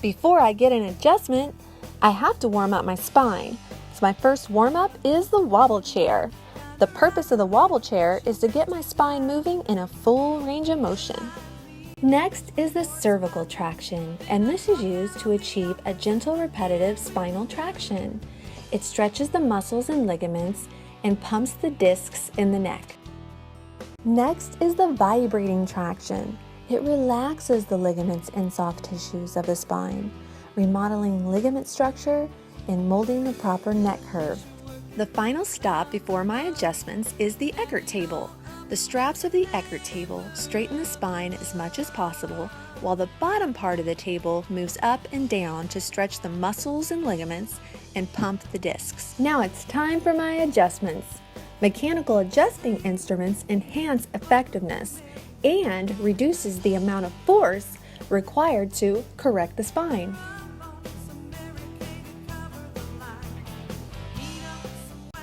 Before I get an adjustment, I have to warm up my spine. So my first warm-up is the wobble chair. The purpose of the wobble chair is to get my spine moving in a full range of motion. Next is the cervical traction, and this is used to achieve a gentle repetitive spinal traction. It stretches the muscles and ligaments and pumps the discs in the neck. Next is the vibrating traction. It relaxes the ligaments and soft tissues of the spine, remodeling ligament structure and molding the proper neck curve. The final stop before my adjustments is the Eckert table. The straps of the Eckert table straighten the spine as much as possible, while the bottom part of the table moves up and down to stretch the muscles and ligaments and pump the discs. Now it's time for my adjustments. Mechanical adjusting instruments enhance effectiveness and reduces the amount of force required to correct the spine.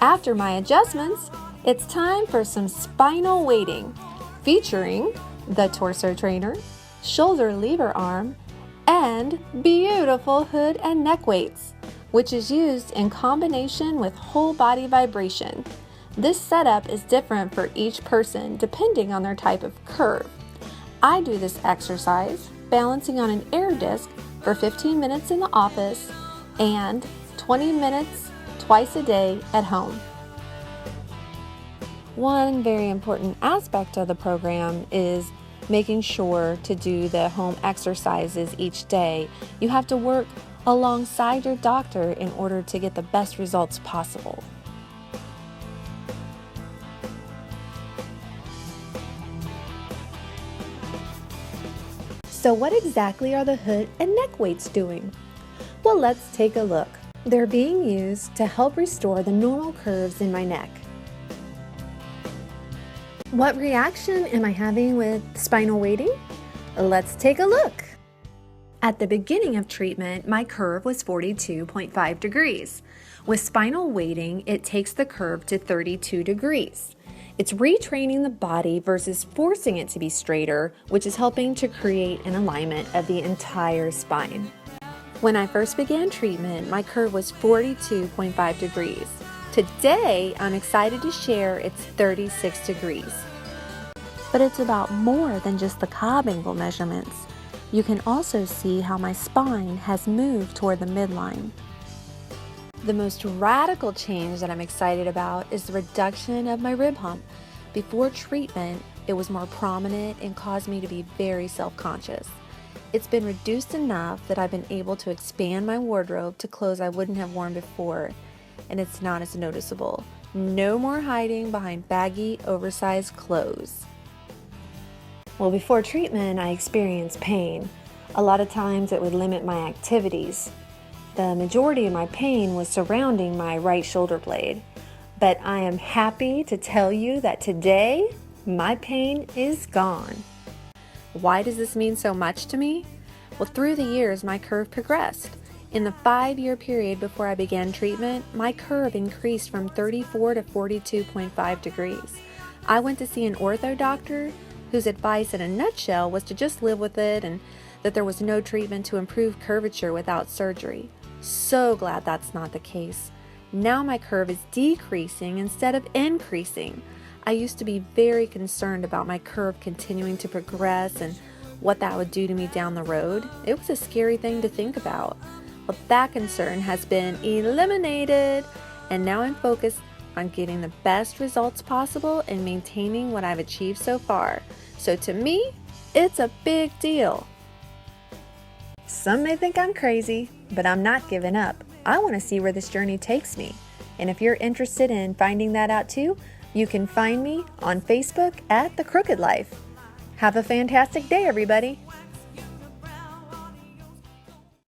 After my adjustments, it's time for some spinal weighting, featuring the torso trainer, shoulder lever arm, and beautiful hood and neck weights, which is used in combination with whole body vibration. This setup is different for each person depending on their type of curve. I do this exercise balancing on an air disc for 15 minutes in the office and 20 minutes twice a day at home. One very important aspect of the program is making sure to do the home exercises each day. You have to work alongside your doctor in order to get the best results possible. So what exactly are the hood and neck weights doing? Well, let's take a look. They're being used to help restore the normal curves in my neck. What reaction am I having with spinal weighting? Let's take a look. At the beginning of treatment, my curve was 42.5 degrees. With spinal weighting, it takes the curve to 32 degrees. It's retraining the body versus forcing it to be straighter, which is helping to create an alignment of the entire spine. When I first began treatment, my curve was 42.5 degrees. Today, I'm excited to share it's 36 degrees. But it's about more than just the cob angle measurements. You can also see how my spine has moved toward the midline. The most radical change that I'm excited about is the reduction of my rib hump. Before treatment, it was more prominent and caused me to be very self-conscious. It's been reduced enough that I've been able to expand my wardrobe to clothes I wouldn't have worn before, and it's not as noticeable. No more hiding behind baggy, oversized clothes. Well, before treatment, I experienced pain. A lot of times it would limit my activities. The majority of my pain was surrounding my right shoulder blade. But I am happy to tell you that today, my pain is gone. Why does this mean so much to me? Well, through the years, my curve progressed. In the 5-year period before I began treatment, my curve increased from 34 to 42.5 degrees. I went to see an ortho doctor whose advice in a nutshell was to just live with it and that there was no treatment to improve curvature without surgery. So glad that's not the case. Now my curve is decreasing instead of increasing. I used to be very concerned about my curve continuing to progress and what that would do to me down the road. It was a scary thing to think about. But that concern has been eliminated, and now I'm focused on getting the best results possible and maintaining what I've achieved so far. So to me, it's a big deal. Some may think I'm crazy, but I'm not giving up. I want to see where this journey takes me. And if you're interested in finding that out too, you can find me on Facebook at The Crooked Life. Have a fantastic day, everybody.